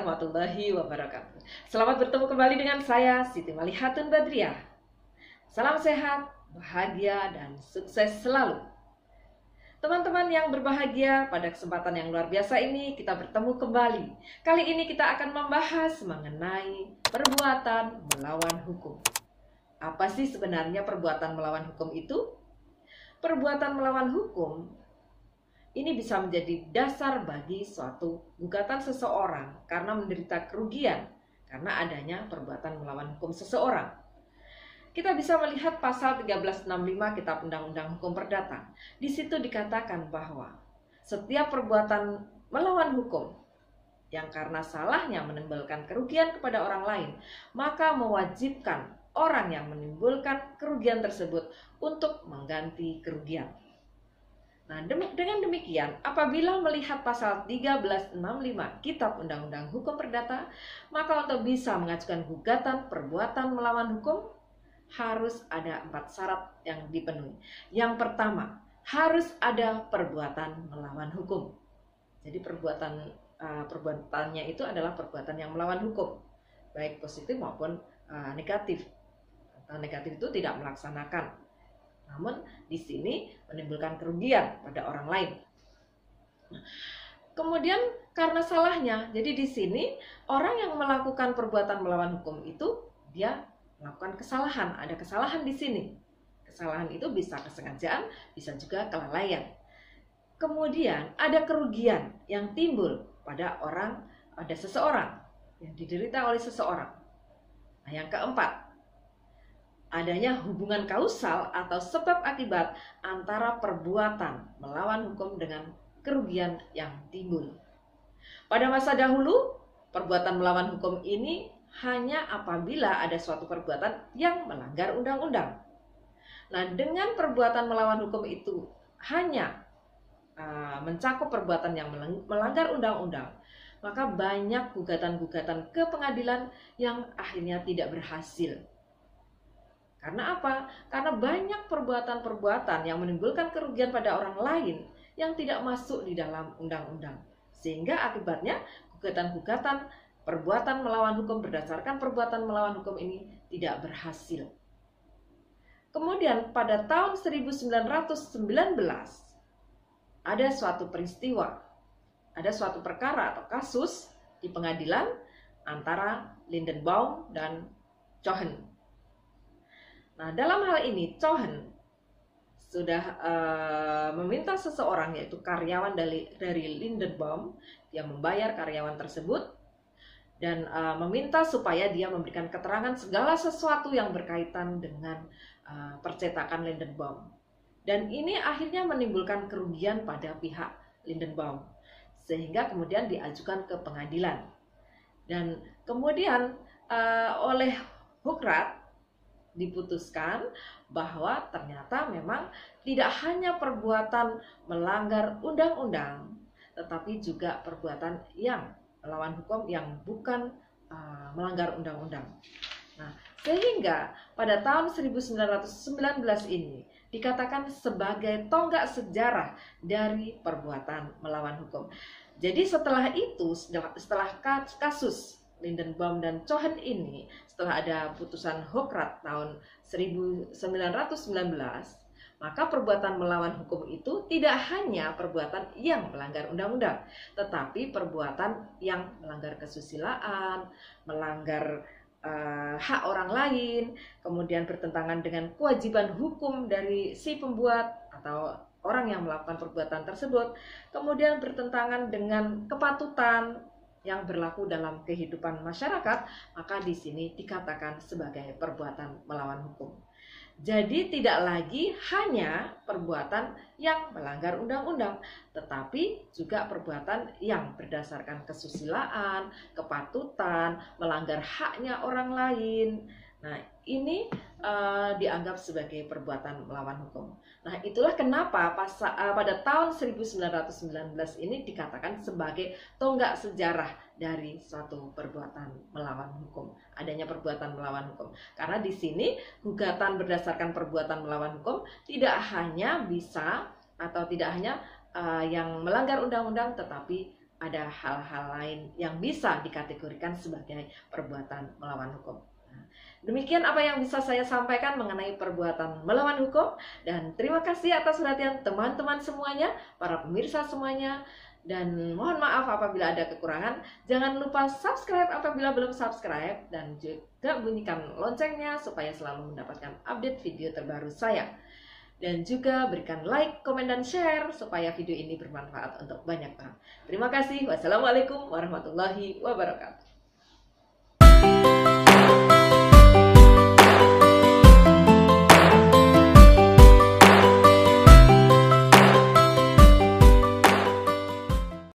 warahmatullahi wabarakatuh. Selamat bertemu kembali dengan saya, Siti Malihatun Badriah. Salam sehat, bahagia, dan sukses selalu. Teman-teman yang berbahagia, pada kesempatan yang luar biasa ini kita bertemu kembali. Kali ini kita akan membahas mengenai perbuatan melawan hukum. Apa sih sebenarnya perbuatan melawan hukum itu? Perbuatan melawan hukum ini bisa menjadi dasar bagi suatu gugatan seseorang karena menderita kerugian karena adanya perbuatan melawan hukum seseorang. Kita bisa melihat pasal 1365 Kitab Undang-Undang Hukum Perdata. Di situ dikatakan bahwa setiap perbuatan melawan hukum yang karena salahnya menimbulkan kerugian kepada orang lain, maka mewajibkan orang yang menimbulkan kerugian tersebut untuk mengganti kerugian. Nah, dengan demikian, apabila melihat pasal 1365 Kitab Undang-Undang Hukum Perdata, maka untuk bisa mengajukan gugatan perbuatan melawan hukum, harus ada 4 syarat yang dipenuhi. Yang pertama, harus ada perbuatan melawan hukum. Jadi perbuatannya itu adalah perbuatan yang melawan hukum, baik positif maupun negatif. Atau negatif itu tidak melaksanakan, namun di sini menimbulkan kerugian pada orang lain. Kemudian karena salahnya, jadi di sini orang yang melakukan perbuatan melawan hukum itu dia melakukan kesalahan, ada kesalahan di sini. Kesalahan itu bisa kesengajaan, bisa juga kelalaian. Kemudian ada kerugian yang timbul pada seseorang yang diderita oleh seseorang. Nah, yang keempat, adanya hubungan kausal atau sebab akibat antara perbuatan melawan hukum dengan kerugian yang timbul. Pada masa dahulu, perbuatan melawan hukum ini hanya apabila ada suatu perbuatan yang melanggar undang-undang. Nah, dengan perbuatan melawan hukum itu hanya mencakup perbuatan yang melanggar undang-undang, maka banyak gugatan-gugatan ke pengadilan yang akhirnya tidak berhasil. Karena apa? Karena banyak perbuatan-perbuatan yang menimbulkan kerugian pada orang lain yang tidak masuk di dalam undang-undang. Sehingga akibatnya gugatan-gugatan perbuatan melawan hukum berdasarkan perbuatan melawan hukum ini tidak berhasil. Kemudian pada tahun 1919 ada suatu peristiwa, ada suatu perkara atau kasus di pengadilan antara Lindenbaum dan Cohen. Nah, dalam hal ini Cohen sudah meminta seseorang, yaitu karyawan dari Lindenbaum, dia membayar karyawan tersebut dan meminta supaya dia memberikan keterangan segala sesuatu yang berkaitan dengan percetakan Lindenbaum. Dan ini akhirnya menimbulkan kerugian pada pihak Lindenbaum, sehingga kemudian diajukan ke pengadilan. Dan kemudian oleh Huckrat diputuskan bahwa ternyata memang tidak hanya perbuatan melanggar undang-undang, tetapi juga perbuatan yang melawan hukum yang bukan melanggar undang-undang. Nah, sehingga pada tahun 1919 ini dikatakan sebagai tonggak sejarah dari perbuatan melawan hukum. Jadi setelah itu, setelah kasus Lindenbaum dan Cohen ini, setelah ada putusan Huckrat tahun 1919, maka perbuatan melawan hukum itu tidak hanya perbuatan yang melanggar undang-undang, tetapi perbuatan yang melanggar kesusilaan, melanggar hak orang lain, kemudian bertentangan dengan kewajiban hukum dari si pembuat atau orang yang melakukan perbuatan tersebut, kemudian bertentangan dengan kepatutan yang berlaku dalam kehidupan masyarakat, maka di sini dikatakan sebagai perbuatan melawan hukum. Jadi tidak lagi hanya perbuatan yang melanggar undang-undang, tetapi juga perbuatan yang berdasarkan kesusilaan, kepatutan, melanggar haknya orang lain. Nah, ini dianggap sebagai perbuatan melawan hukum. Nah, itulah kenapa pada tahun 1919 ini dikatakan sebagai tonggak sejarah dari suatu perbuatan melawan hukum. Adanya perbuatan melawan hukum. Karena di sini gugatan berdasarkan perbuatan melawan hukum tidak hanya bisa atau tidak hanya yang melanggar undang-undang, tetapi ada hal-hal lain yang bisa dikategorikan sebagai perbuatan melawan hukum. Demikian apa yang bisa saya sampaikan mengenai perbuatan melawan hukum, dan terima kasih atas perhatian teman-teman semuanya, para pemirsa semuanya, dan mohon maaf apabila ada kekurangan. Jangan lupa subscribe apabila belum subscribe, dan juga bunyikan loncengnya supaya selalu mendapatkan update video terbaru saya. Dan juga berikan like, komen, dan share supaya video ini bermanfaat untuk banyak orang. Terima kasih. Wassalamualaikum warahmatullahi wabarakatuh.